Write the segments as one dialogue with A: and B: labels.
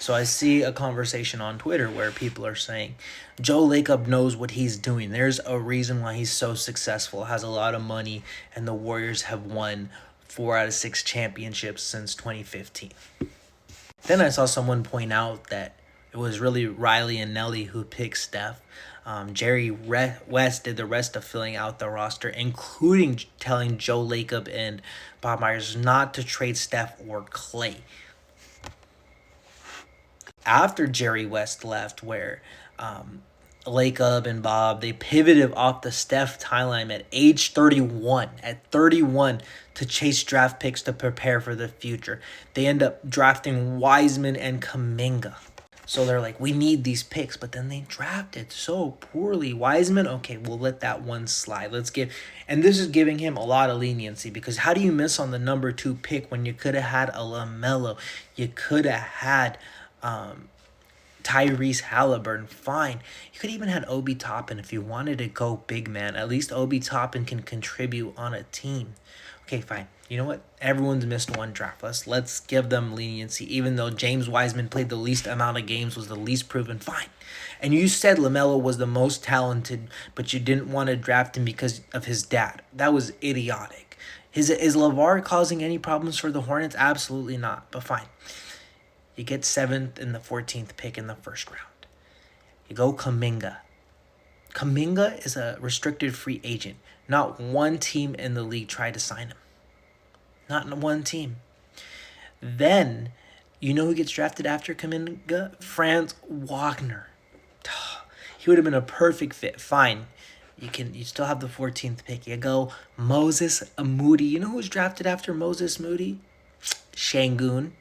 A: So I see a conversation on Twitter where people are saying Joe Lacob knows what he's doing. There's a reason why he's so successful, has a lot of money, and the Warriors have won 4 out of 6 championships since 2015. Then I saw someone point out that it was really Riley and Nelly who picked Steph. Jerry West did the rest of filling out the roster, including telling Joe Lacob and Bob Myers not to trade Steph or Clay. After Jerry West left, where Lacob and Bob, they pivoted off the Steph timeline at age 31. At 31, to chase draft picks to prepare for the future. They end up drafting Wiseman and Kuminga. So they're like, we need these picks, but then they drafted so poorly. Wiseman, okay, we'll let that one slide. And this is giving him a lot of leniency, because how do you miss on the number 2 pick when you could have had a LaMelo? You could have had Tyrese Halliburton, fine. You could even had Obi Toppin if you wanted to go big man. At least Obi Toppin can contribute on a team. Okay, fine. You know what? Everyone's missed one draft. Let's give them leniency. Even though James Wiseman played the least amount of games, was the least proven, fine. And you said LaMelo was the most talented, but you didn't want to draft him because of his dad. That was idiotic. Is LeVar causing any problems for the Hornets? Absolutely not, but fine. You get 7th and the 14th pick in the first round. You go Kuminga. Kuminga is a restricted free agent. Not one team in the league tried to sign him. Not one team. Then, you know who gets drafted after Kuminga? Franz Wagner. He would have been a perfect fit. Fine. You still have the 14th pick. You go Moses Moody. You know who's drafted after Moses Moody? Şengün.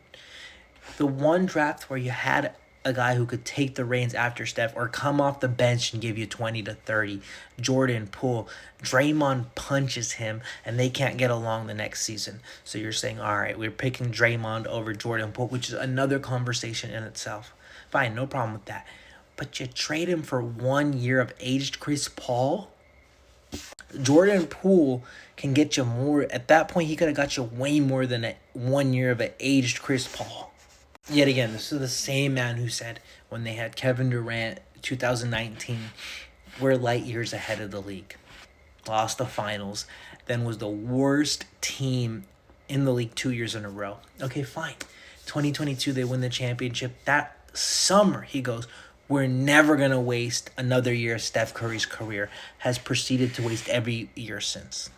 A: The one draft where you had a guy who could take the reins after Steph or come off the bench and give you 20 to 30. Jordan Poole. Draymond punches him and they can't get along the next season. So you're saying, all right, we're picking Draymond over Jordan Poole, which is another conversation in itself. Fine, no problem with that. But you trade him for 1 year of aged Chris Paul? Jordan Poole can get you more. At that point, he could have got you way more than 1 year of an aged Chris Paul. Yet again, this is the same man who said when they had Kevin Durant 2019, we're light years ahead of the league. Lost the finals, then was the worst team in the league 2 years in a row. Okay, fine. 2022, they win the championship. That summer, he goes, we're never going to waste another year of Steph Curry's career. Has proceeded to waste every year since.